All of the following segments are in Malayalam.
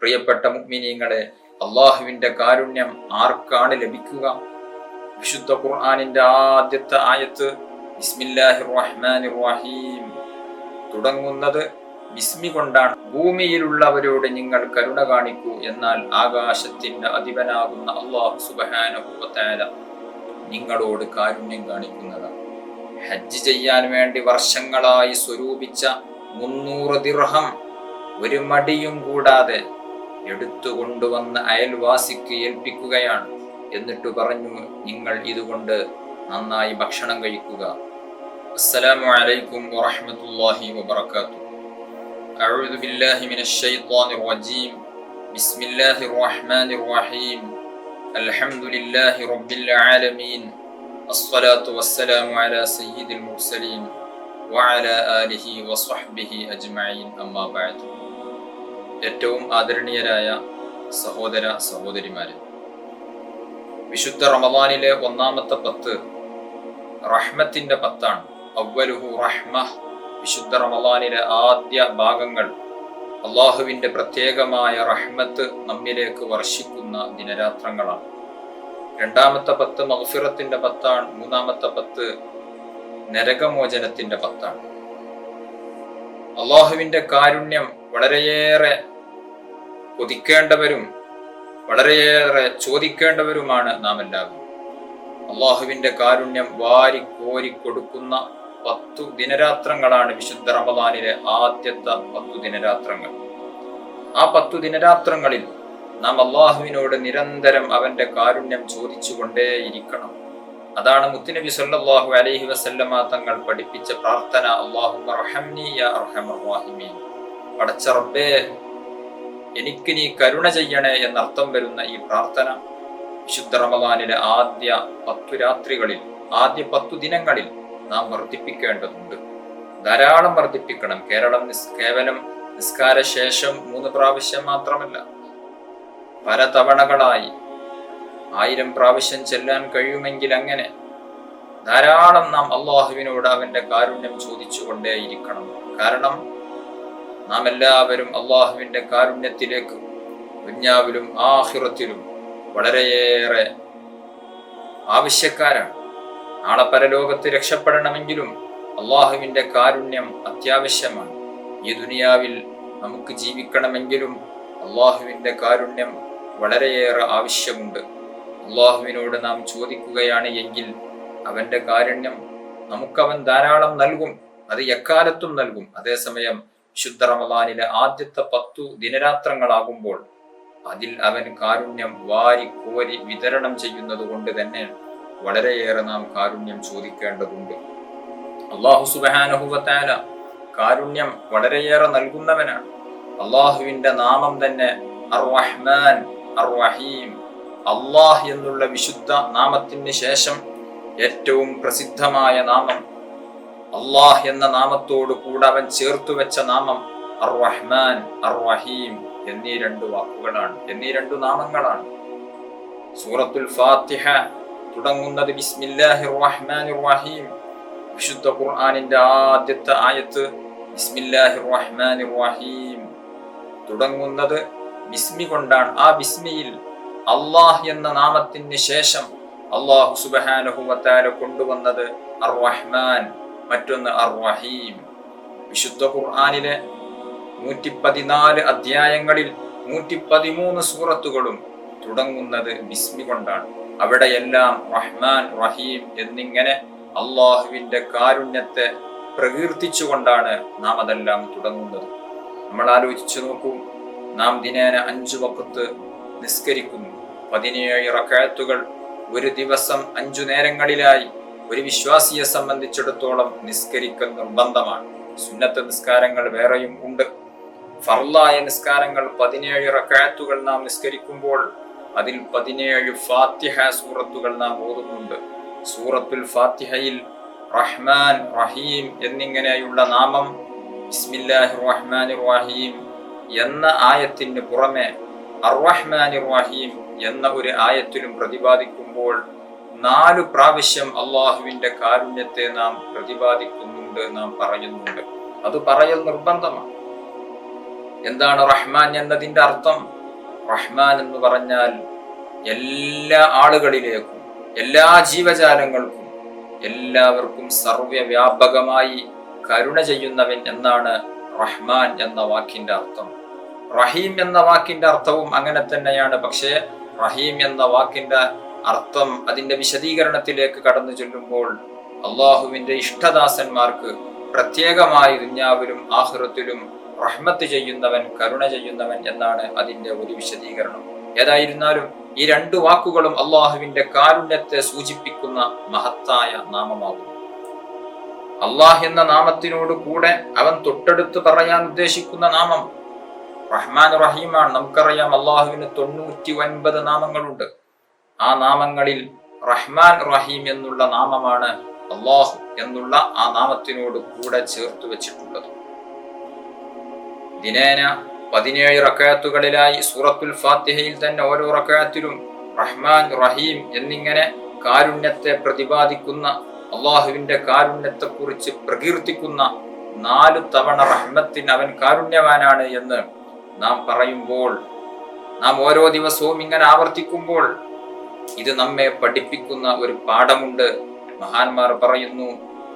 പ്രിയപ്പെട്ട മുഅ്മിനീങ്ങളെ, അള്ളാഹുവിന്റെ കാരുണ്യം ആർക്കാണ് ലഭിക്കുക? വിശുദ്ധ ഖുർആനിന്റെ ആദ്യത്തെ ആയത്ത് ബിസ്മില്ലാഹിർ റഹ്മാനിർ റഹീം തുടങ്ങുന്നത് ബിസ്മി കൊണ്ടാണ്. ഭൂമിയിലുള്ളവരോട് നിങ്ങൾ കരുണ കാണിക്കൂ, എന്നാൽ ആകാശത്തിന്റെ അധിപനാകുന്ന അല്ലാഹു സുബ്ഹാനഹു വ തആല നിങ്ങളോട് കാരുണ്യം കാണിക്കുന്നതാണ്. ഹജ്ജ് ചെയ്യാൻ വേണ്ടി വർഷങ്ങളായി സ്വരൂപിച്ച 300 ദിർഹം ഒരു മടിയും കൂടാതെ എടുത്തുകൊണ്ടുവന്ന് അയൽവാസിക്ക് ഏൽപ്പിക്കുകയാണ്. എന്നിട്ട് പറഞ്ഞു, നിങ്ങൾ ഇതുകൊണ്ട് നന്നായി ഭക്ഷണം കഴിക്കുക. അസ്സലാമു അലൈക്കും വറഹ്മത്തുള്ളാഹി വബറകാതുഹു. അഊദു ബില്ലാഹി മിനശ് ശൈത്വാനിർ റജീം. ബിസ്മില്ലാഹിർ റഹ്മാനിർ റഹീം. അൽഹംദുലില്ലാഹി റബ്ബിൽ ആലമീൻ. അസ്സലാത്തു വസ്സലാമു അലാ സയ്യിദിൽ മുർസലീൻ വഅലാ ആലിഹി വസ്വഹ്ബിഹി അജ്മഈൻ. അമ്മാ ബഅദ്. ഏറ്റവും ആദരണീയരായ സഹോദര സഹോദരിമാരെ, വിശുദ്ധ റമദാനിലെ ഒന്നാമത്തെ 10 റഹ്മത്തിന്റെ 10ആണ്. അവ്വലുഹു റഹ്മ. വിശുദ്ധ റമദാനിലെ ആദ്യ ഭാഗങ്ങൾ അള്ളാഹുവിന്റെ പ്രത്യേകമായ റഹ്മത്ത് നമ്മിലേക്ക് വർഷിക്കുന്ന ദിനരാത്രങ്ങളാണ്. രണ്ടാമത്തെ 10 മഗ്ഫിറത്തിന്റെ 10ആണ്. മൂന്നാമത്തെ 10 നരകമോചനത്തിന്റെ 10ആണ്. അള്ളാഹുവിന്റെ കാരുണ്യം വളരെയേറെ കൊതിക്കേണ്ടവരും വളരെയേറെ ചോദിക്കേണ്ടവരുമാണ് നാം എല്ലാവരും. അള്ളാഹുവിന്റെ കാരുണ്യം വാരി കോരി കൊടുക്കുന്ന 10 ദിനരാത്രങ്ങളാണ് വിശുദ്ധ റമദാനിലെ ആദ്യത്തെ 10 ദിനരാത്രങ്ങൾ. ആ 10 ദിനരാത്രങ്ങളിൽ നാം അള്ളാഹുവിനോട് നിരന്തരം അവന്റെ കാരുണ്യം ചോദിച്ചുകൊണ്ടേയിരിക്കണം. അതാണ് മുത്തുനബി സല്ലല്ലാഹു അലൈഹി വസല്ലമ തങ്ങൾ പഠിപ്പിച്ച പ്രാർത്ഥന, അല്ലാഹുമ്മ റഹംനി യാ അർഹമർ റഹീമീൻ. പടച്ച റബ്ബേ, എനിക്ക് നീ കരുണ ചെയ്യണേ എന്നർത്ഥം വരുന്ന ഈ പ്രാർത്ഥന വിശുദ്ധ റമദാനിലെ ആദ്യ 10 രാത്രികളിൽ, ആദ്യ 10 ദിനങ്ങളിൽ നാം വർദ്ധിപ്പിക്കേണ്ടതുണ്ട്. ധാരാളം വർദ്ധിപ്പിക്കണം. കേവലം നിസ്കാര ശേഷം 3 പ്രാവശ്യം മാത്രമല്ല, പല തവണകളായി 1000 പ്രാവശ്യം ചെല്ലാൻ കഴിയുമെങ്കിൽ അങ്ങനെ ധാരാളം നാം അള്ളാഹുവിനോട് അവന്റെ കാരുണ്യം ചോദിച്ചുകൊണ്ടേയിരിക്കണം. കാരണം നാം എല്ലാവരും അള്ളാഹുവിന്റെ കാരുണ്യത്തിലേക്ക് ദുനിയാവിലും ആഖിറത്തിലും വളരെയേറെ ആവശ്യക്കാരാണ്. നാളെ പരലോകത്ത് രക്ഷപ്പെടണമെങ്കിലും അള്ളാഹുവിന്റെ കാരുണ്യം അത്യാവശ്യമാണ്. ഈ ദുനിയാവിൽ നമുക്ക് ജീവിക്കണമെങ്കിലും അള്ളാഹുവിന്റെ കാരുണ്യം വളരെയേറെ ആവശ്യമുണ്ട്. അള്ളാഹുവിനോട് നാം ചോദിക്കുകയാണ് എങ്കിൽ അവന്റെ കാരുണ്യം നമുക്കവൻ ധാരാളം നൽകും. അത് എക്കാലത്തും നൽകും. അതേസമയം വിശുദ്ധ റമദാനിലെ ആദ്യത്തെ 10 ദിനരാത്രങ്ങളാകുമ്പോൾ അതിൽ അവൻ കാരുണ്യം വാരി കോരി വിതരണം ചെയ്യുന്നത് കൊണ്ട് തന്നെ വളരെയേറെ നാം കാരുണ്യം ചോദിക്കേണ്ടതുണ്ട്. അല്ലാഹു സുബ്ഹാനഹു വ തആല കാരുണ്യം വളരെയേറെ നൽകുന്നവനാണ്. അള്ളാഹുവിന്റെ നാമം തന്നെ അർ റഹ്മാൻ അർ റഹീം. അള്ളാഹ് എന്നുള്ള വിശുദ്ധ നാമത്തിന് ശേഷം ഏറ്റവും പ്രസിദ്ധമായ നാമം, അള്ളാഹ് എന്ന നാമത്തോട് കൂടെ അവൻ ചേർത്തു വെച്ച നാമം അർ റഹ്മാൻ അർ റഹീം എന്നീ 2 വാക്കുകളാണ്, എന്നീ 2 നാമങ്ങളാണ്. സൂറത്തുൽ ഫാത്തിഹ തുടങ്ങുന്നത് ബിസ്മില്ലാഹിർ റഹ്മാനിർ റഹീം. വിശുദ്ധ ഖുർആനിന്റെ ആദ്യത്തെ ആയത്ത് ബിസ്മില്ലാഹിർ റഹ്മാനിർ റഹീം തുടങ്ങുന്നത് ബിസ്മി കൊണ്ടാണ്. ആ ബിസ്മിയിൽ അള്ളാഹ് എന്ന നാമത്തിന് ശേഷം അല്ലാഹു സുബ്ഹാനഹു വ തആല കൊണ്ടുവന്നത് അർ റഹ്മാൻ, മറ്റൊന്ന് അർ റഹീം. വിശുദ്ധ ഖുർആനിലെ 114 അധ്യായങ്ങളിൽ 113 സൂറത്തുകളും തുടങ്ങുന്നത് ബിസ്മി കൊണ്ടാണ്. അവിടെയെല്ലാം റഹ്മാൻ റഹീം എന്നിങ്ങനെ അള്ളാഹുവിന്റെ കാരുണ്യത്തെ പ്രകീർത്തിച്ചുകൊണ്ടാണ് നാം അതെല്ലാം തുടങ്ങുന്നത്. നമ്മൾ ആലോചിച്ചു നോക്കൂ, നാം ദിനേന 5 വഖത്ത് നിസ്കരിക്കുന്നു. 17 റക്അത്തുകൾ ഒരു ദിവസം 5 നേരങ്ങളിലായി ഒരു വിശ്വാസിയെ സംബന്ധിച്ചിടത്തോളം നിസ്കരിക്കൽ നിർബന്ധമാണ്. സുന്നത്ത് നിസ്കാരങ്ങൾ വേറെയും ഉണ്ട്. ഫർളായ നിസ്കാരങ്ങൾ 17 റക്അത്തുകൾ നാം നിസ്കരിക്കുമ്പോൾ അതിൽ 17 ഫാത്തിഹ സൂറത്തുകൾ നാം ഓതുന്നുണ്ട്. സൂറത്തുൽ ഫാത്തിഹയിൽ റഹ്മാൻ റഹീം എന്നിങ്ങനെയുള്ള നാമം ബിസ്മില്ലാഹിർ റഹ്മാനിർ റഹീം എന്ന ആയത്തിന് പുറമെ അർ റഹ്മാനിർ റഹീം എന്ന ഒരു ആയത്തിലും പ്രതിപാദിക്കുമ്പോൾ 4 പ്രാവശ്യം അള്ളാഹുവിന്റെ കാരുണ്യത്തെ നാം പ്രതിപാദിക്കുന്നുണ്ട്, നാം പറയുന്നുണ്ട്. അത് പറയൽ നിർബന്ധമാണ്. എന്താണ് റഹ്മാൻ എന്നതിന്റെ അർത്ഥം? റഹ്മാൻ എന്ന് പറഞ്ഞാൽ എല്ലാ ആളുകളിലേക്കും, എല്ലാ ജീവജാലങ്ങൾക്കും, എല്ലാവർക്കും സർവ്വവ്യാപകമായി കരുണ ചെയ്യുന്നവൻ എന്നാണ് റഹ്മാൻ എന്ന വാക്കിന്റെ അർത്ഥം. റഹീം എന്ന വാക്കിന്റെ അർത്ഥവും അങ്ങനെ തന്നെയാണ്. പക്ഷേ റഹീം എന്ന വാക്കിന്റെ അർത്ഥം, അതിന്റെ വിശദീകരണത്തിലേക്ക് കടന്നു ചെല്ലുമ്പോൾ അള്ളാഹുവിന്റെ ഇഷ്ടദാസന്മാർക്ക് പ്രത്യേകമായി ദുനിയാവിലും ആഖിറത്തിലും റഹ്മത്ത് ചെയ്യുന്നവൻ, കരുണ ചെയ്യുന്നവൻ എന്നാണ് അതിന്റെ ഒരു വിശദീകരണം. ഏതായിരുന്നാലും ഈ രണ്ടു വാക്കുകളും അള്ളാഹുവിന്റെ കാരുണ്യത്തെ സൂചിപ്പിക്കുന്ന മഹത്തായ നാമമാകുന്നു. അള്ളാഹ് എന്ന നാമത്തിനോട് കൂടെ അവൻ തൊട്ടടുത്ത് പറയാൻ ഉദ്ദേശിക്കുന്ന നാമം റഹ്മാൻ റഹീമാണ്. നമുക്കറിയാം അള്ളാഹുവിന് 99 നാമങ്ങളുണ്ട്. ആ നാമങ്ങളിൽ റഹ്മാൻ റഹീം എന്നുള്ള നാമമാണ് അള്ളാഹു എന്നുള്ള ആ നാമത്തിനോട് കൂടെ ചേർത്ത് വെച്ചിട്ടുള്ളത്. ദിനേന 17 റക്അത്തുകളിലായി സൂറത്തുൽ ഫാത്തിഹയിൽ തന്നെ ഓരോ റക്അത്തിലും റഹ്മാൻ റഹീം എന്നിങ്ങനെ കാരുണ്യത്തെ പ്രതിപാദിക്കുന്ന, അള്ളാഹുവിന്റെ കാരുണ്യത്തെ കുറിച്ച് പ്രകീർത്തിക്കുന്ന 4 തവണ റഹ്മത്തിന് അവൻ കാരുണ്യവാനാണ് എന്ന് നാം പറയുമ്പോൾ, നാം ഓരോ ദിവസവും ഇങ്ങനെ ആവർത്തിക്കുമ്പോൾ ഇത് നമ്മെ പഠിപ്പിക്കുന്ന ഒരു പാഠമുണ്ട്. മഹാന്മാർ പറയുന്നു,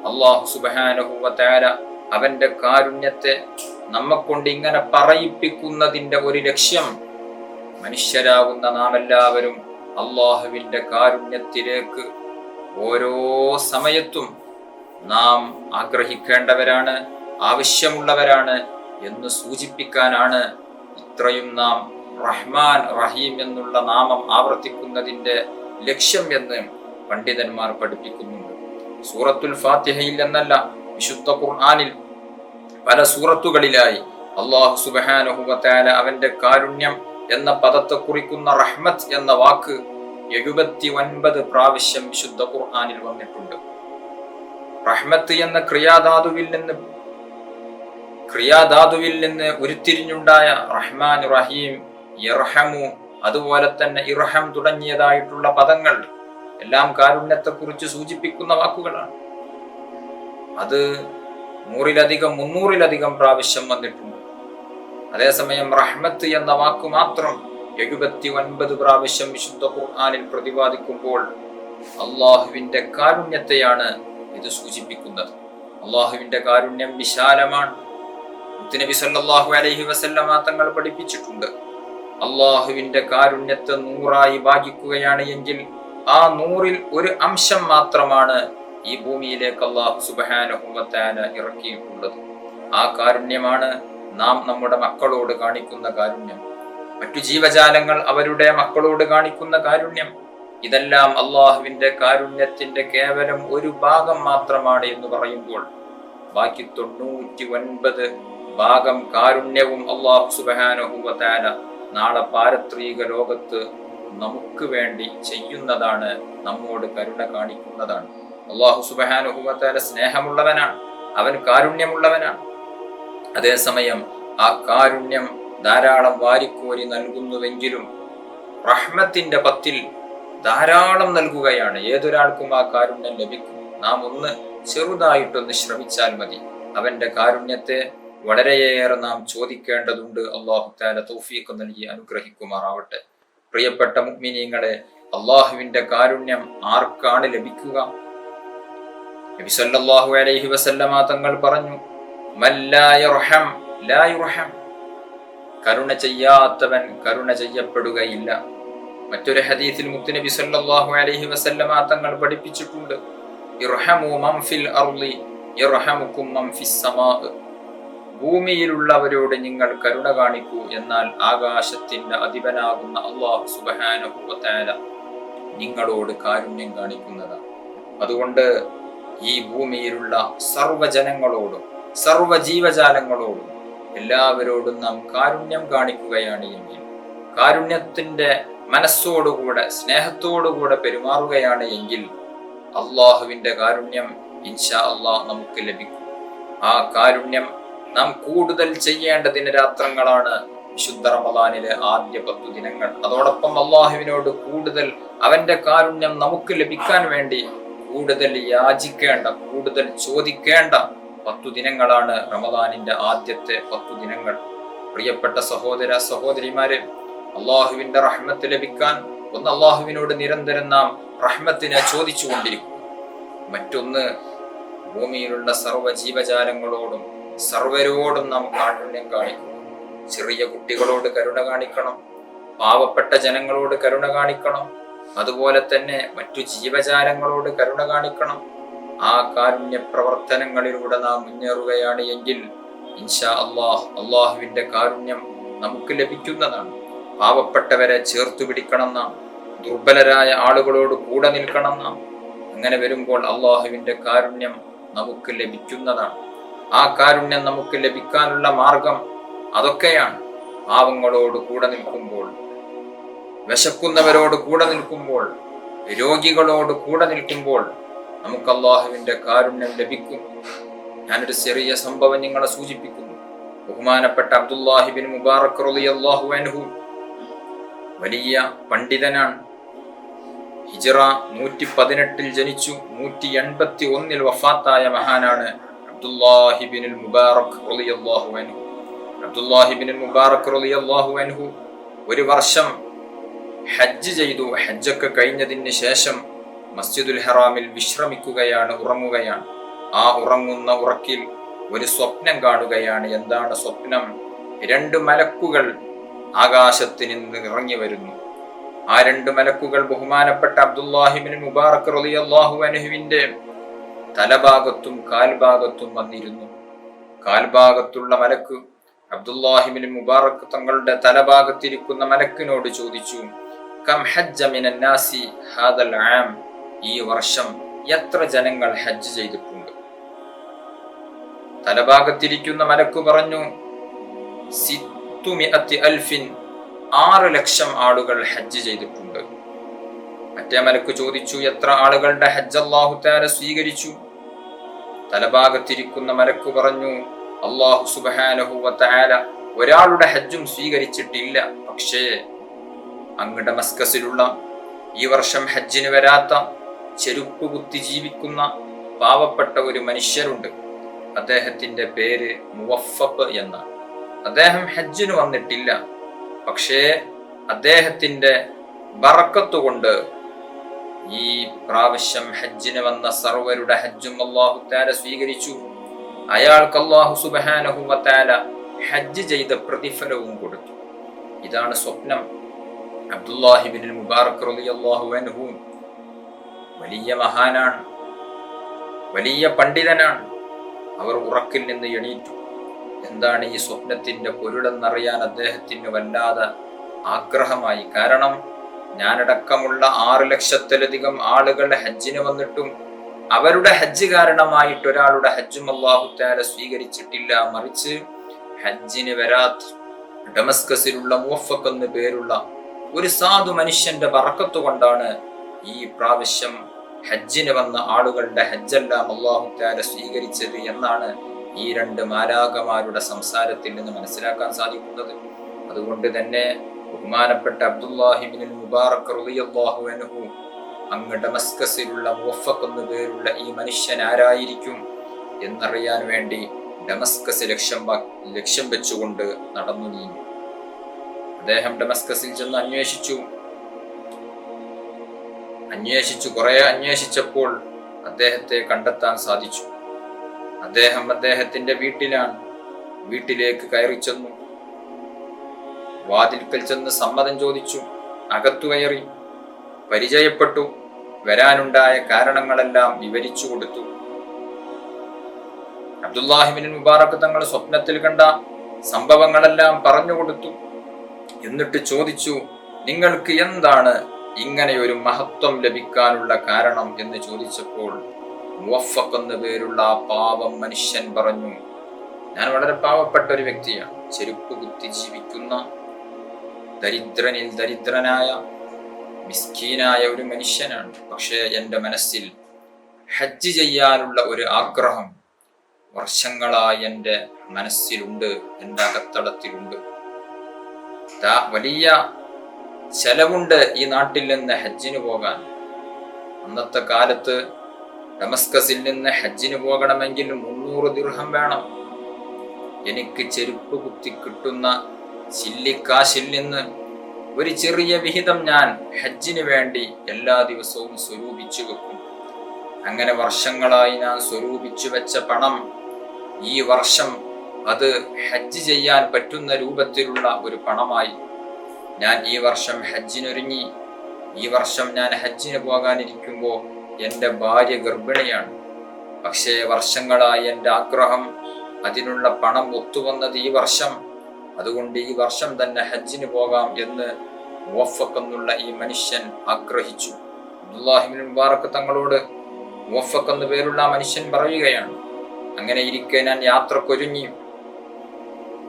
അല്ലാഹു സുബ്ഹാനഹു വ തആല അവന്റെ കാരുണ്യത്തെ നമ്മെക്കൊണ്ട് ഇങ്ങനെ പറയിപ്പിക്കുന്നതിന്റെ ഒരു ലക്ഷ്യം, മനുഷ്യരാകുന്ന നാം എല്ലാവരും അള്ളാഹുവിന്റെ കാരുണ്യത്തിലേക്ക് ഓരോ സമയത്തും നാം ആഗ്രഹിക്കേണ്ടവരാണ്, ആവശ്യമുള്ളവരാണ് എന്ന് സൂചിപ്പിക്കാനാണ് ഇത്രയും നാം റഹ്മാൻ റഹീം എന്നുള്ള നാമം ആവർത്തിക്കുന്നതിന്റെ ലക്ഷ്യം എന്ന് പണ്ഡിതന്മാർ പഠിപ്പിക്കുന്നുണ്ട്. സൂറത്തുൽ ഫാത്തിഹയിൽ എന്നല്ല, വിശുദ്ധ ഖുർആനിൽ പല സൂറത്തുകളിലായി അല്ലാഹു സുബ്ഹാനഹു വ തആല അവന്റെ കാരുണ്യം എന്ന പദത്തെ കുറിക്കുന്ന റഹ്മത്ത് എന്ന വാക്ക് 79 പ്രാവശ്യം വിശുദ്ധ ഖുർആനിൽ വന്നിട്ടുണ്ട്. റഹ്മത്ത് എന്ന ക്രിയാധാതുവിൽ നിന്ന് ഉരുത്തിരിഞ്ഞുണ്ടായ റഹ്മാൻ റഹീം, ഇർഹമു, അതുപോലെ തന്നെ ഇർഹം തുടങ്ങിയതായിട്ടുള്ള പദങ്ങൾ എല്ലാം കാരുണ്യത്തെ കുറിച്ച് സൂചിപ്പിക്കുന്ന വാക്കുകളാണ്. അത് 300-ലധികം പ്രാവശ്യം വന്നിട്ടുണ്ട്. അതേസമയം റഹ്മത്ത് എന്ന വാക്ക് മാത്രം 79 പ്രാവശ്യം വിശുദ്ധ ഖുർആനിൽ പ്രതിപാദിക്കുമ്പോൾ അള്ളാഹുവിന്റെ കാരുണ്യത്തെയാണ് ഇത് സൂചിപ്പിക്കുന്നത്. അള്ളാഹുവിന്റെ കാരുണ്യം വിശാലമാണ്. നബി സല്ലല്ലാഹു അലൈഹി വസല്ലമ തങ്ങൾ പഠിപ്പിച്ചിട്ടുണ്ട്, അള്ളാഹുവിന്റെ കാരുണ്യത്തെ 100ആയി ഭാഗിക്കുകയാണ് എങ്കിൽ ആ 100ൽ ഒരു അംശം മാത്രമാണ് ഈ ഭൂമിയിലേക്ക് അല്ലാഹു സുബ്ഹാനഹു വ തആല ഇറക്കിയിട്ടുള്ളത്. ആ കാരുണ്യമാണ് നാം നമ്മുടെ മക്കളോട് കാണിക്കുന്ന കാരുണ്യം, മറ്റു ജീവജാലങ്ങൾ അവരുടെ മക്കളോട് കാണിക്കുന്ന കാരുണ്യം. ഇതെല്ലാം അള്ളാഹുവിന്റെ കാരുണ്യത്തിന്റെ കേവലം ഒരു ഭാഗം മാത്രമാണ് എന്ന് പറയുമ്പോൾ ബാക്കി 99 ഭാഗം കാരുണ്യവും അല്ലാഹു സുബ്ഹാനഹു വ തആല നാളെ പാരത്രിക ലോകത്ത് നമുക്ക് വേണ്ടി ചെയ്യുന്നതാണ്, നമ്മോട് കരുണ കാണിക്കുന്നതാണ്. അല്ലാഹു സുബ്ഹാനഹു വ തആല സ്നേഹമുള്ളവനാണ്, അവൻ കാരുണ്യമുള്ളവനാണ്. അതേസമയം ആ കാരുണ്യം ധാരാളം വാരിക്കോരി നൽകുന്നുവെങ്കിലും റഹ്മത്തിന്റെ പത്തിൽ ധാരാളം നൽകുകയാണ്. ഏതൊരാൾക്കും ആ കാരുണ്യം ലഭിക്കും. നാം ഒന്ന് ചെറുതായിട്ടൊന്ന് ശ്രമിച്ചാൽ മതി. അവന്റെ കാരുണ്യത്തെ വളരെയേറെ നാം ചോദിക്കേണ്ടതുണ്ട്. അല്ലാഹു തആല തൗഫീഖ് നൽകി അനുഗ്രഹിക്കുമാറാവട്ടെ. പ്രിയപ്പെട്ട മുഅ്മിനീങ്ങളെ, അള്ളാഹുവിന്റെ കാരുണ്യം ആർക്കാണ് ലഭിക്കുക? നബി സല്ലല്ലാഹു അലൈഹി വസല്ലമ തങ്ങൾ പറഞ്ഞു, മൻ ലാ യർഹം ലാ യുർഹം. കരുണ ചെയ്യാത്തവൻ കരുണ ചെയ്യപ്പെടുകയില്ല. മറ്റൊരു ഹദീസിൽ മുത്തുനബി സല്ലല്ലാഹു അലൈഹി വസല്ലമ തങ്ങൾ പഠിപ്പിച്ചിട്ടുണ്ട്, ഇർഹമു മൻ ഫിൽ അർളി യർഹമുകും മൻ ഫിസ് സമാ. ഭൂമിയിലുള്ളവരോട് നിങ്ങൾ കരുണ കാണിക്കൂ, എന്നാൽ ആകാശത്തിന്റെ അധിപനാകുന്ന അല്ലാഹു സുബ്ഹാനഹു വ തആല നിങ്ങളോട് കാരുണ്യം കാണിക്കുന്നതാണ്. അതുകൊണ്ട് ഈ ഭൂമിയിലുള്ള സർവ്വജനങ്ങളോടും സർവ്വജീവജാലങ്ങളോടും എല്ലാവരോടും നാം കാരുണ്യം കാണിക്കുകയാണ് എങ്കിൽ, കാരുണ്യത്തിന്റെ മനസ്സോടുകൂടെ സ്നേഹത്തോടുകൂടെ പെരുമാറുകയാണ് എങ്കിൽ അള്ളാഹുവിന്റെ കാരുണ്യം ഇൻഷാ അള്ളാഹ് നമുക്ക് ലഭിക്കും. ആ കാരുണ്യം നാം കൂടുതൽ ചെയ്യേണ്ട ദിനരാത്രങ്ങളാണ് വിശുദ്ധ റമദാനിലെ ആദ്യ 10 ദിനങ്ങൾ. അതോടൊപ്പം അള്ളാഹുവിനോട് കൂടുതൽ അവന്റെ കാരുണ്യം നമുക്ക് ലഭിക്കാൻ വേണ്ടി കൂടുതൽ യാചിക്കേണ്ട, കൂടുതൽ ചോദിക്കേണ്ട 10 ദിനങ്ങളാണ് റമദാനിന്റെ ആദ്യത്തെ 10 ദിനങ്ങൾ. പ്രിയപ്പെട്ട സഹോദര സഹോദരിമാരെ, അള്ളാഹുവിന്റെ റഹ്മത്ത് ലഭിക്കാൻ ഒന്ന് അള്ളാഹുവിനോട് നിരന്തരം നാം റഹ്മത്തിനെ ചോദിച്ചു കൊണ്ടിരിക്കും. മറ്റൊന്ന് ഭൂമിയിലുള്ള സർവ്വ ജീവജാലങ്ങളോടും സർവരോടും നാം കാരുണ്യം കാണിക്കണം. ചെറിയ കുട്ടികളോട് കരുണ കാണിക്കണം, പാവപ്പെട്ട ജനങ്ങളോട് കരുണ കാണിക്കണം, അതുപോലെ തന്നെ മറ്റു ജീവജാലങ്ങളോട് കരുണ കാണിക്കണം. ആ കാരുണ്യ പ്രവർത്തനങ്ങളിലൂടെ നാം മുന്നേറുകയാണ് എങ്കിൽ ഇൻഷാ അള്ളാഹുവിന്റെ കാരുണ്യം നമുക്ക് ലഭിക്കുന്നതാണ്. പാവപ്പെട്ടവരെ ചേർത്തു പിടിക്കണം നാം, ദുർബലരായ ആളുകളോട് കൂടെ നിൽക്കണം നാം. അങ്ങനെ വരുമ്പോൾ അള്ളാഹുവിന്റെ കാരുണ്യം നമുക്ക് ലഭിക്കുന്നതാണ്. ആ കാരുണ്യം നമുക്ക് ലഭിക്കാനുള്ള മാർഗം അതൊക്കെയാണ്. പാവങ്ങളോട് കൂടെ നിൽക്കുമ്പോൾ, വിശക്കുന്നവരോട് കൂടെ നിൽക്കുമ്പോൾ, രോഗികളോട് കൂടെ നിൽക്കുമ്പോൾ നമുക്ക് അള്ളാഹുവിന്റെ കാരുണ്യം ലഭിക്കും. ഞാനൊരു ചെറിയ സംഭവം നിങ്ങളെ സൂചിപ്പിക്കുന്നു. ബഹുമാനപ്പെട്ട അബ്ദുല്ലാഹി ബിൻ മുബാറക് റളിയല്ലാഹു അൻഹു വലിയ പണ്ഡിതനാണ്. ഹിജ്റ 118 ജനിച്ചു, 181 വഫാത്തായ മഹാനാണ് അബ്ദുല്ലാഹി ബിൻ മുബാറക് റളിയല്ലാഹു അൻഹു. അബ്ദുല്ലാഹി ബിൻ മുബാറക് റളിയല്ലാഹു അൻഹു ഒരു വർഷം ഹജ്ജ് ചെയ്തു. ഹജ്ജൊക്കെ കഴിഞ്ഞതിന് ശേഷം മസ്ജിദുൽ ഹറാമിൽ വിശ്രമിക്കുകയാണ്, ഉറങ്ങുകയാണ്. ആ ഉറങ്ങുന്ന ഉറക്കിൽ ഒരു സ്വപ്നം കാണുകയാണ്. എന്താണ് സ്വപ്നം? 2 മലക്കുകൾ ആകാശത്തിൽ നിന്ന് ഇറങ്ങി വരുന്നു. ആ 2 മലക്കുകൾ ബഹുമാനപ്പെട്ട അബ്ദുല്ലാഹി ബിൻ മുബാറക് റളിയല്ലാഹു അൻഹുവിന്റെ തലഭാഗത്തും കാൽഭാഗത്തും വന്നിരുന്നു. കാൽഭാഗത്തുള്ള മലക്ക് അബ്ദുല്ലാഹി ബിൻ മുബാറക് തങ്ങളുടെ തലഭാഗത്തിരിക്കുന്ന മലക്കിനോട് ചോദിച്ചു, കം ഹജ്ജ മിനൻ നാസി ഹാദൽ ആം, ഈ വർഷം എത്ര ജനങ്ങൾ ഹജ്ജ് ചെയ്തിട്ടുണ്ട്? തലഭാഗത്തിരിക്കുന്ന മലക്ക് പറഞ്ഞു, 600,000, 6 ലക്ഷം ആളുകൾ ഹജ്ജ് ചെയ്തിട്ടുണ്ട്. മറ്റേ മലക്ക് ചോദിച്ചു, എത്ര ആളുകളുടെ ഹജ്ജ് അല്ലാഹു തആല സ്വീകരിച്ചു? തലഭാഗത്തിരിക്കുന്ന മലക്ക് പറഞ്ഞു, അല്ലാഹു സുബ്ഹാനഹു വ തആല ഒരാളുടെ ഹജ്ജും സ്വീകരിച്ചിട്ടില്ല. പക്ഷേ അങ്ങ് ഡമസ്കസിലുള്ള ഈ വർഷം ഹജ്ജിന് വരാത്ത, ചെരുപ്പ് കുത്തി ജീവിക്കുന്ന പാവപ്പെട്ട ഒരു മനുഷ്യരുണ്ട്. അദ്ദേഹത്തിന്റെ പേര് മുവഫഖ് എന്നാണ്. അദ്ദേഹം ഹജ്ജിന് വന്നിട്ടില്ല. പക്ഷേ അദ്ദേഹത്തിന്റെ ബറക്കത്ത് കൊണ്ട് ഈ പ്രാവശ്യം ഹജ്ജിന് വന്ന സർവരുടെ ഹജ്ജും അല്ലാഹു തആല സ്വീകരിച്ചു. അയാൾക്ക് അല്ലാഹു സുബ്ഹാനഹു വ തആല ഹജ്ജ് ചെയ്ത പ്രതിഫലവും കൊടുത്തു. ഇതാണ് സ്വപ്നം. അബ്ദുല്ലാഹി ബിൻ മുബാറക് റളിയല്ലാഹു അൻഹു വലിയ മഹാനാണ്, വലിയ പണ്ഡിതനാണ്. അവർ ഉറക്കിൽ നിന്ന് എണീറ്റു. എന്താണ് ഈ സ്വപ്നത്തിന്റെ പൊരുളെന്നറിയാൻ അദ്ദേഹത്തിന് വല്ലാതെ ആഗ്രഹമായി. കാരണം ഞാനടക്കമുള്ള 6 ലക്ഷത്തിലധികം ആളുകൾ ഹജ്ജിന് വന്നിട്ടും അവരുടെ ഹജ്ജ് കാരണമായിട്ട് ഒരാളുടെ ഹജ്ജും അല്ലാഹു തആല സ്വീകരിച്ചിട്ടില്ല. മറിച്ച് ഹജ്ജിന് വരാത്ത ഡമസ്കസിലുള്ള മുവഫഖ് എന്ന് പേരുള്ള ഒരു സാധു മനുഷ്യന്റെ ബറക്കത്ത് കൊണ്ടാണ് ഈ പ്രാവശ്യം ഹജ്ജിന് വന്ന ആളുകളുടെ ഹജ്ജെല്ലാം അല്ലാഹു തആല സ്വീകരിച്ചത് എന്നാണ് ഈ 2 മാലാഖമാരുടെ സംസാരത്തിൽ നിന്ന് മനസ്സിലാക്കാൻ സാധിക്കുന്നത്. അതുകൊണ്ട് തന്നെ ബഹുമാനപ്പെട്ട അബ്ദുല്ലാഹി ബിൻ മുബാറക് റളിയല്ലാഹു അൻഹു അങ്ങ് ഡമസ്കസിലുള്ള മുവഫഖ് എന്ന് പേരുള്ള ഈ മനുഷ്യൻ ആരായിരിക്കും എന്നറിയാൻ വേണ്ടി ഡമസ്കസ് ലക്ഷ്യം വെച്ചുകൊണ്ട് നടന്നു നീങ്ങി. അദ്ദേഹം ഡമസ്കസിൽ ചെന്ന് കുറെ അന്വേഷിച്ചപ്പോൾ അദ്ദേഹത്തെ കണ്ടെത്താൻ സാധിച്ചു. അദ്ദേഹത്തിന്റെ വീട്ടിലാണ്. വീട്ടിലേക്ക് കയറി ചെന്നു. വാതിൽക്കൽ ചെന്ന് സമ്മതം ചോദിച്ചു. അകത്തു കയറി പരിചയപ്പെട്ടു. വരാനുണ്ടായ കാരണങ്ങളെല്ലാം വിവരിച്ചു കൊടുത്തു. അബ്ദുല്ലാഹി ബിൻ മുബാറക് തങ്ങൾ സ്വപ്നത്തിൽ കണ്ട സംഭവങ്ങളെല്ലാം പറഞ്ഞു കൊടുത്തു. എന്നിട്ട് ചോദിച്ചു, നിങ്ങൾക്ക് എന്താണ് ഇങ്ങനെ ഒരു മഹത്വം ലഭിക്കാനുള്ള കാരണം എന്ന് ചോദിച്ചപ്പോൾ മുവഫഖ് എന്ന പേരുള്ള ആ പാവം മനുഷ്യൻ പറഞ്ഞു, ഞാൻ വളരെ പാവപ്പെട്ട ഒരു വ്യക്തിയാണ്. ചെരുപ്പ് കുത്തി ജീവിക്കുന്ന ദരിദ്രനിൽ ദരിദ്രനായ മിസ്കീനായ ഒരു മനുഷ്യനാണ്. പക്ഷേ എൻ്റെ മനസ്സിൽ ഹജ്ജ് ചെയ്യാനുള്ള ഒരു ആഗ്രഹം വർഷങ്ങളായി എൻ്റെ മനസ്സിലുണ്ട്, എൻ്റെ അകത്തളത്തിലുണ്ട്. വലിയ ചെലവുണ്ട് ഈ നാട്ടിൽ നിന്ന് ഹജ്ജിന് പോകാൻ. അന്നത്തെ കാലത്ത് ഡമസ്കസിൽ നിന്ന് ഹജ്ജിന് പോകണമെങ്കിൽ 300 ദിർഹം വേണം. എനിക്ക് ചെരുപ്പ് കുത്തി കിട്ടുന്ന ചില്ലിക്കാശിൽ നിന്ന് ഒരു ചെറിയ വിഹിതം ഞാൻ ഹജ്ജിന് വേണ്ടി എല്ലാ ദിവസവും സ്വരൂപിച്ചു വെക്കും. അങ്ങനെ വർഷങ്ങളായി ഞാൻ സ്വരൂപിച്ചു വെച്ച പണം ഈ വർഷം അത് ഹജ്ജ് ചെയ്യാൻ പറ്റുന്ന രൂപത്തിലുള്ള ഒരു പണമായി. ഞാൻ ഈ വർഷം ഹജ്ജിനൊരുങ്ങി. ഈ വർഷം ഞാൻ ഹജ്ജിന് പോകാനിരിക്കുമ്പോൾ എൻ്റെ ഭാര്യ ഗർഭിണിയാണ്. പക്ഷേ വർഷങ്ങളായി എൻ്റെ ആഗ്രഹം, അതിനുള്ള പണം ഒത്തുവന്നത് ഈ വർഷം. അതുകൊണ്ട് ഈ വർഷം തന്നെ ഹജ്ജിന് പോകാം എന്ന് മുവഫഖ് എന്നുള്ള ഈ മനുഷ്യൻ ആഗ്രഹിച്ചു. അബ്ദുല്ലാഹി ഇബ്നു മുബാറക് തങ്ങളോട് മുവഫഖ് എന്ന പേരുള്ള മനുഷ്യൻ പറയുകയാണ്, അങ്ങനെ ഇരിക്കെ ഞാൻ യാത്രക്കൊരുങ്ങി.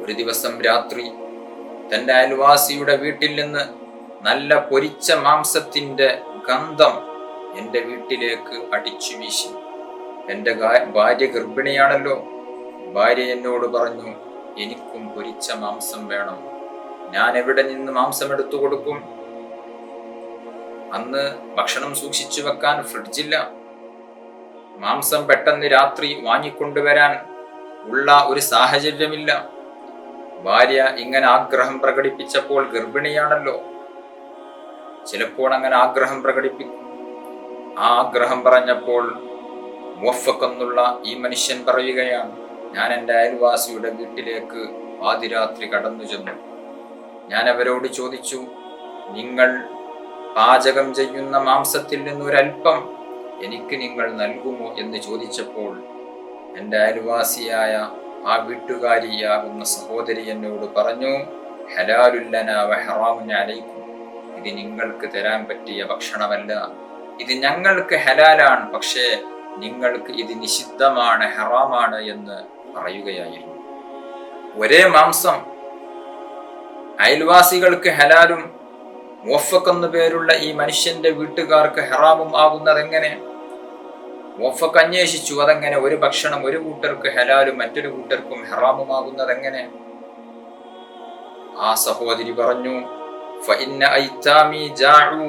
ഒരു ദിവസം രാത്രി തന്റെ അയൽവാസിയുടെ വീട്ടിൽ നിന്ന് നല്ല പൊരിച്ച മാംസത്തിന്റെ ഗന്ധം എൻ്റെ വീട്ടിലേക്ക് അടിച്ചു വീശി. എൻ്റെ ഭാര്യ ഗർഭിണിയാണല്ലോ. ഭാര്യ എന്നോട് പറഞ്ഞു, എനിക്കും പൊരിച്ച മാംസം വേണം. ഞാൻ എവിടെ നിന്ന് മാംസം എടുത്തു കൊടുക്കും? അന്ന് ഭക്ഷണം സൂക്ഷിച്ചു വെക്കാൻ ഫ്രിഡ്ജില്ല. മാംസം പെട്ടെന്ന് രാത്രി വാങ്ങിക്കൊണ്ടുവരാൻ ഉള്ള ഒരു സാഹചര്യമില്ല. ഭാര്യ ഇങ്ങനെ ആഗ്രഹം പ്രകടിപ്പിച്ചപ്പോൾ, ഗർഭിണിയാണല്ലോ, ചിലപ്പോൾ അങ്ങനെ ആഗ്രഹം പ്രകടിപ്പിക്കും. ആ ആഗ്രഹം പറഞ്ഞപ്പോൾ മുവഫഖ് എന്നുള്ള ഈ മനുഷ്യൻ പറയുകയാണ്, ഞാൻ എൻ്റെ അയൽവാസിയുടെ വീട്ടിലേക്ക് പാതിരാത്രി കടന്നു ചെന്നു. ഞാൻ അവരോട് ചോദിച്ചു, നിങ്ങൾ പാചകം ചെയ്യുന്ന മാംസത്തിൽ നിന്നൊരൽപ്പം എനിക്ക് നിങ്ങൾ നൽകുമോ എന്ന് ചോദിച്ചപ്പോൾ എൻ്റെ അയൽവാസിയായ ആ വീട്ടുകാരിയാകുന്ന സഹോദരി എന്നോട് പറഞ്ഞു, ഹലാലുല്ലന വ ഹറാമുൻ അലൈക്കും, ഇത് നിങ്ങൾക്ക് തരാൻ പറ്റിയ ഭക്ഷണമല്ല, ഇത് ഞങ്ങൾക്ക് ഹലാലാണ്, പക്ഷേ നിങ്ങൾക്ക് ഇത് നിഷിദ്ധമാണ്, ഹറാമാണ് എന്ന് പറയുകയായിരുന്നു. ഒരേ മാംസം അയൽവാസികൾക്ക് ഹലാലും മുവഫഖ് എന്നു പേരുള്ള ഈ മനുഷ്യന്റെ വീട്ടുകാർക്ക് ഹറാമും ആകുന്നത് എങ്ങനെ? മുവഫഖ് അന്വേഷിച്ചു, അതെങ്ങനെ ഒരു ഭക്ഷണം ഒരു കൂട്ടർക്ക് ഹലാലും മറ്റൊരു കൂട്ടർക്കും ഹറാമുമാകുന്നത് എങ്ങനെ? ആ സഹോദരി പറഞ്ഞു, ഫഇന്ന ഐതാമി ജാഉ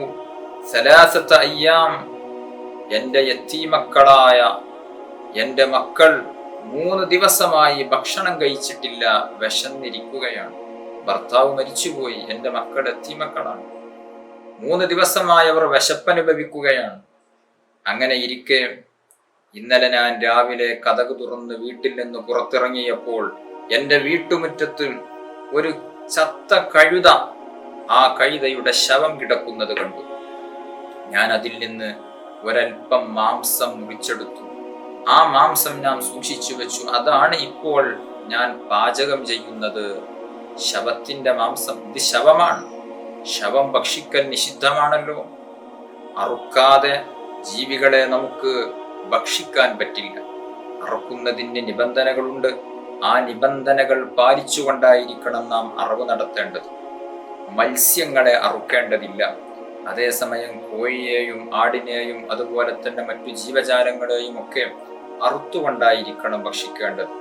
സലാസത അയ്യാം, എൻ്റെ യത്തീമക്കളായ എൻ്റെ മക്കൾ 3 ദിവസമായി ഭക്ഷണം കഴിച്ചിട്ടില്ല, വിശന്നിരിക്കുകയാണ്. ഭർത്താവ് മരിച്ചുപോയി, എൻ്റെ മക്കൾ യത്തീമക്കളാണ്. 3 ദിവസമായി അവർ വിശപ്പനുഭവിക്കുകയാണ്. അങ്ങനെ ഇരിക്കെ ഇന്നലെ ഞാൻ രാവിലെ കതക് തുറന്ന് വീട്ടിൽ നിന്ന് പുറത്തിറങ്ങിയപ്പോൾ എൻ്റെ വീട്ടുമുറ്റത്തിൽ ഒരു ചത്ത കഴുത, ആ കഴുതയുടെ ശവം കിടക്കുന്നത് കണ്ടു. ഞാൻ അതിൽ നിന്ന് ഒരൽപ്പം മാംസം മുറിച്ചെടുത്തു. ആ മാംസം ഞാൻ സൂക്ഷിച്ചു വെച്ചു. അതാണ് ഇപ്പോൾ ഞാൻ പാചകം ചെയ്യുന്നത്. ശവത്തിന്റെ മാംസം, ഇത് ശവമാണ്. ശവം ഭക്ഷിക്കൽ നിഷിദ്ധമാണല്ലോ. അറുക്കാതെ ജീവികളെ നമുക്ക് ഭക്ഷിക്കാൻ പറ്റില്ല. അറുക്കുന്നതിന് നിബന്ധനകളുണ്ട്. ആ നിബന്ധനകൾ പാലിച്ചുകൊണ്ടായിരിക്കണം നാം അറവ് നടത്തേണ്ടത്. മത്സ്യങ്ങളെ അറുക്കേണ്ടതില്ല. അതേസമയം കോഴിയെയും ആടിനെയും അതുപോലെ തന്നെ മറ്റു ജീവജാലങ്ങളെയും ഒക്കെ അറുത്തുകൊണ്ടായിരിക്കണം ഭക്ഷിക്കേണ്ടത്.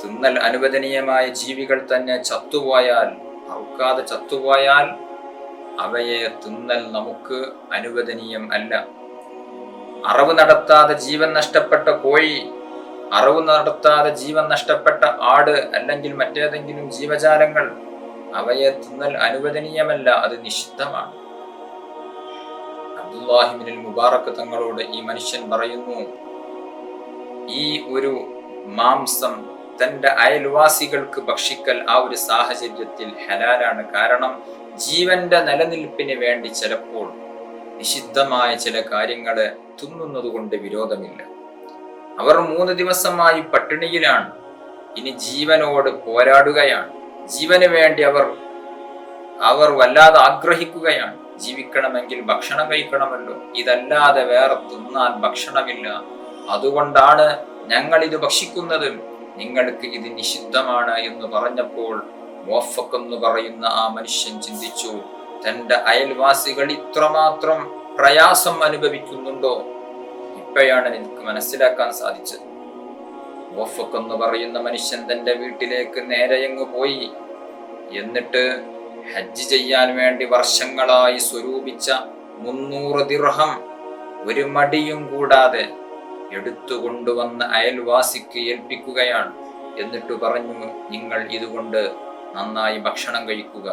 തിന്നൽ അനുവദനീയമായ ജീവികൾ തന്നെ ചത്തുപോയാൽ, അറുക്കാതെ ചത്തുപോയാൽ അവയെ തിന്നൽ നമുക്ക് അനുവദനീയം അല്ല. അറവ് നടത്താതെ ജീവൻ നഷ്ടപ്പെട്ട കോഴി, അറവ് നടത്താതെ ജീവൻ നഷ്ടപ്പെട്ട ആട് അല്ലെങ്കിൽ മറ്റേതെങ്കിലും ജീവജാലങ്ങൾ, അവയെ തിന്നൽ അനുവദനീയമല്ല, അത് നിഷിദ്ധമാണ്. അബ്ദുല്ലാഹി ഇബ്നുൽ മുബാറക് തങ്ങളോട് ഈ മനുഷ്യൻ പറയുന്നു, ഈ ഒരു മാംസം തന്റെ അയൽവാസികൾക്ക് ഭക്ഷിക്കൽ ആ ഒരു സാഹചര്യത്തിൽ ഹലാലാണ്. കാരണം ജീവന്റെ നിലനിൽപ്പിന് വേണ്ടി ചിലപ്പോൾ നിഷിദ്ധമായ ചില കാര്യങ്ങളെ തിന്നുന്നത് കൊണ്ട് വിരോധമില്ല. അവർ 3 ദിവസമായി പട്ടിണിയിലാണ്. ഇനി ജീവനോട് പോരാടുകയാണ്. ജീവന് വേണ്ടി അവർ വല്ലാതെ ആഗ്രഹിക്കുകയാണ്. ജീവിക്കണമെങ്കിൽ ഭക്ഷണം കഴിക്കണമല്ലോ, ഇതല്ലാതെ വേറെ തിന്നാൻ ഭക്ഷണമില്ല. അതുകൊണ്ടാണ് ഞങ്ങൾ ഇത് ഭക്ഷിക്കുന്നത്, നിങ്ങൾക്ക് ഇത് നിഷിദ്ധമാണ് എന്ന് പറഞ്ഞപ്പോൾ മുവഫഖ് എന്ന് പറയുന്ന ആ മനുഷ്യൻ ചിന്തിച്ചു, തന്റെ അയൽവാസികൾ ഇത്രമാത്രം പ്രയാസം അനുഭവിക്കുന്നുണ്ടോ? ഇപ്പോഴാണ് എനിക്ക് മനസ്സിലാക്കാൻ സാധിച്ചത്. മുവഫഖ് എന്ന് പറയുന്ന മനുഷ്യൻ തന്റെ വീട്ടിലേക്ക് നേരെയങ്ങ് പോയി. എന്നിട്ട് ഹജ്ജ് ചെയ്യാൻ വേണ്ടി വർഷങ്ങളായി സ്വരൂപിച്ച 300 ദിർഹം ഒരു മടിയും കൂടാതെ എടുത്തുകൊണ്ടുവന്ന് അയൽവാസിക്ക് ഏൽപ്പിക്കുകയാണ്. എന്നിട്ട് പറഞ്ഞു, നിങ്ങൾ ഇതുകൊണ്ട് നന്നായി ഭക്ഷണം കഴിക്കുക,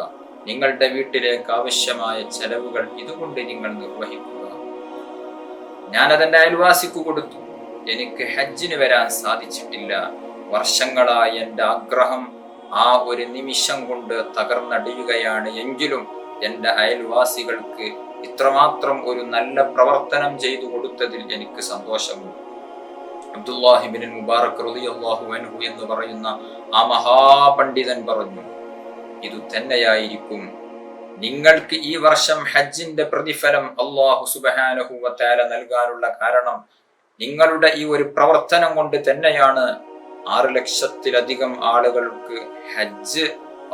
നിങ്ങളുടെ വീട്ടിലേക്ക് ആവശ്യമായ ചെലവുകൾ ഇതുകൊണ്ട് നിങ്ങൾ നിർവഹിക്കുക. ഞാനതെന്റെ അയൽവാസിക്ക് കൊടുത്തു. എനിക്ക് ഹജ്ജിന് വരാൻ സാധിച്ചിട്ടില്ല. വർഷങ്ങളായി എൻ്റെ ആഗ്രഹം ആ ഒരു നിമിഷം കൊണ്ട് തകർന്നടിയുകയാണ്. എങ്കിലും എൻ്റെ അയൽവാസികൾക്ക് ഇത്രമാത്രം ഒരു നല്ല പ്രവർത്തനം ചെയ്തു കൊടുത്തതിൽ എനിക്ക് സന്തോഷമുണ്ട്. അബ്ദുല്ലാഹി ഇബ്നുൽ മുബാറക് റളിയല്ലാഹു അൻഹു എന്ന് പറയുന്ന ആ മഹാപണ്ഡിതൻ പറഞ്ഞു, ഇത് തന്നെയായിരിക്കും നിങ്ങൾക്ക് ഈ വർഷം ഹജ്ജിന്റെ പ്രതിഫലം അല്ലാഹു സുബ്ഹാനഹു വ തആല നൽകാനുള്ള കാരണം. നിങ്ങളുടെ ഈ ഒരു പ്രവർത്തനം കൊണ്ട് തന്നെയാണ് 6 ലക്ഷത്തിലധികം ആളുകൾക്ക് ഹജ്ജ്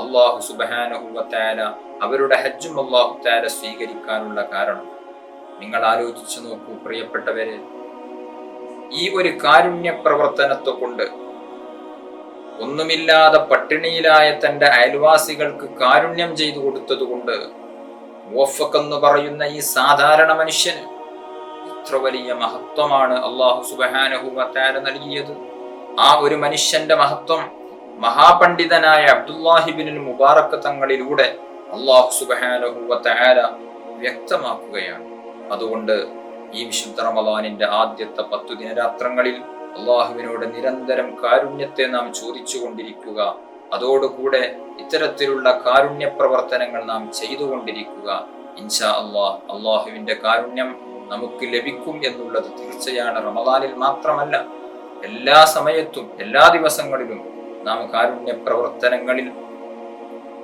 അല്ലാഹു സുബ്ഹാനഹു വ തആല അവരുടെ ഹജ്ജും അല്ലാഹു തആല സ്വീകരിക്കാനുള്ള കാരണം. നിങ്ങൾ ആലോചിച്ചു നോക്കൂ പ്രിയപ്പെട്ടവരെ, ഈ ഒരു കാരുണ്യ പ്രവർത്തനത്തെ കൊണ്ട് ഒന്നുമില്ലാതെ പട്ടിണിയിലായ തന്റെ അയൽവാസികൾക്ക് കാരുണ്യം ചെയ്തു കൊടുത്തതുകൊണ്ട് മുവഫഖ് എന്ന് പറയുന്ന ഈ സാധാരണ മനുഷ്യന് ഇത്ര വലിയ മഹത്വമാണ് അല്ലാഹു സുബ്ഹാനഹു വ തആല നൽകിയത്. ആ ഒരു മനുഷ്യന്റെ മഹത്വം മഹാപണ്ഡിതനായ അബ്ദുല്ലാഹി ഇബ്നുൽ മുബാറക് തങ്ങളിലൂടെ അല്ലാഹു സുബ്ഹാനഹു വ തആല വ്യക്തമാക്കുകയാണ്. അതുകൊണ്ട് ഈ വിശുദ്ധ റമളാനിന്റെ ആദ്യത്തെ 10 ദിനരാത്രങ്ങളിൽ അള്ളാഹുവിനോട് നിരന്തരം കാരുണ്യത്തെ നാം ചോദിച്ചു കൊണ്ടിരിക്കുക. അതോടുകൂടെ ഇത്തരത്തിലുള്ള കാരുണ്യ പ്രവർത്തനങ്ങൾ നാം ചെയ്തുകൊണ്ടിരിക്കുക. ഇൻഷാ അല്ലാഹ് അള്ളാഹുവിന്റെ കാരുണ്യം നമുക്ക് ലഭിക്കും എന്നുള്ളത് തീർച്ചയാണ്. റമളാനിൽ മാത്രമല്ല, എല്ലാ സമയത്തും എല്ലാ ദിവസങ്ങളിലും നാം കാരുണ്യ പ്രവർത്തനങ്ങളിൽ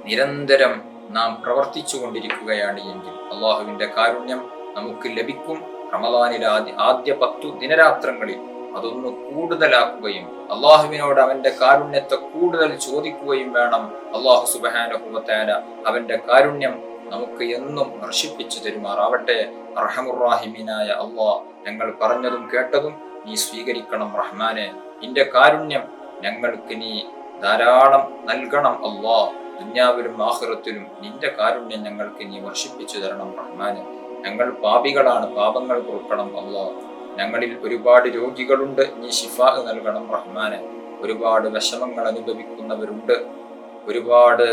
നിരന്തരം നാം പ്രവർത്തിച്ചു കൊണ്ടിരിക്കുകയാണ് എങ്കിൽ അള്ളാഹുവിന്റെ കാരുണ്യം നമുക്ക് ലഭിക്കും. റമളാനിലെ ആദ്യ 10 ദിനരാത്രങ്ങളിൽ അതൊന്ന് കൂടുതലാക്കുകയും അള്ളാഹുവിനോട് അവന്റെ കാരുണ്യത്തെ കൂടുതൽ ചോദിക്കുകയും വേണം. അള്ളാഹു സുബ്ഹാനഹു വ തആല അവന്റെ കാരുണ്യം നമുക്ക് എന്നും വർഷിപ്പിച്ചു തരുമാറാവട്ടെ. അർഹമുർ റഹീമീനായ അള്ളാഹ്, ഞങ്ങൾ പറഞ്ഞതും കേട്ടതും നീ സ്വീകരിക്കണം റഹ്മാനെ. നിന്റെ കാരുണ്യം ഞങ്ങൾക്ക് നീ ധാരാളം നൽകണം അള്ളാഹ്. ദുനിയാവിലും ആഖിറത്തിലും നിന്റെ കാരുണ്യം ഞങ്ങൾക്ക് നീ വർഷിപ്പിച്ചു തരണം റഹ്മാനെ. ഞങ്ങൾ പാപികളാണ്, പാപങ്ങൾ പൊറുക്കണം അള്ളാഹ്. ഞങ്ങളിൽ ഒരുപാട് രോഗികളുണ്ട്, നീ ശിഫാ നൽകണം റഹ്മാനെ. ഒരുപാട് വിഷമങ്ങൾ അനുഭവിക്കുന്നവരുണ്ട്, ഒരുപാട്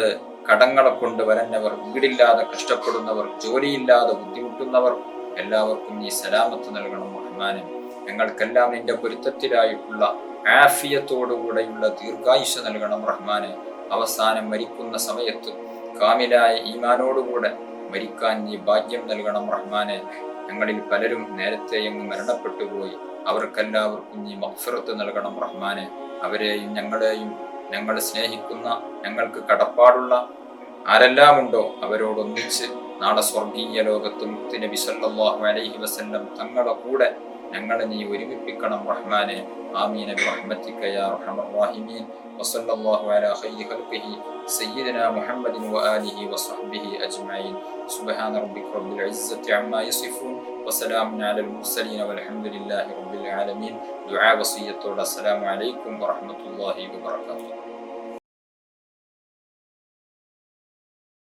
കടങ്ങളെ കൊണ്ട് വരഞ്ഞവർ, വീടില്ലാതെ കഷ്ടപ്പെടുന്നവർ, ജോലിയില്ലാതെ ബുദ്ധിമുട്ടുന്നവർ, എല്ലാവർക്കും നീ സലാമത്ത് നൽകണം റഹ്മാനെ. ഞങ്ങൾക്കെല്ലാം നിന്റെ പൊരുത്തത്തിലായിട്ടുള്ള ആഫിയത്തോടുകൂടെയുള്ള ദീർഘായുഷ്യ നൽകണം റഹ്മാനെ. അവസാനം മരിക്കുന്ന സമയത്ത് കാമിലായ ഈമാനോടുകൂടെ മരിക്കാൻ നീ ഭാഗ്യം നൽകണം റഹ്മാനെ. ഞങ്ങളിൽ പലരും നേരത്തെ അങ്ങ് മരണപ്പെട്ടു പോയി, അവർക്കെല്ലാവർക്കും നീ മഗ്ഫിറത്ത് നൽകണം റഹ്മാനെ. അവരെയും ഞങ്ങളെയും ഞങ്ങൾ സ്നേഹിക്കുന്ന, ഞങ്ങൾക്ക് കടപ്പാടുള്ള ആരെല്ലാം ഉണ്ടോ അവരോടൊന്നിച്ച് നാളെ സ്വർഗീയ ലോകത്ത് മുത്ത് നബി സല്ലല്ലാഹു അലൈഹി വസല്ലം തങ്ങളുടെ കൂടെ ഞങ്ങളെ നീ ഒരുമിപ്പിക്കണം റഹ്മാനെ. ആമീൻ ബിറഹ്മതിക യാ അർഹമർ റഹീമീൻ. വസല്ലല്ലാഹു അലാ ഖൈരി ഖൽഖിഹി സയ്യിദിനാ മുഹമ്മദിൻ വആലിഹി വസഹ്ബിഹി അജ്മഈൻ. സുബ്ഹാന റബ്ബിക റബ്ബിൽ ഇസ്സത്തി അമ്മാ യസിഫൂൻ വസലാമുൻ അലൽ മുർസലീൻ വൽഹംദുലില്ലാഹി റബ്ബിൽ ആലമീൻ. ദുആ വസിയ്യത്തോടെ അസ്സലാമു അലൈക്കും വറഹ്മത്തുള്ളാഹി വബറകാതുഹു.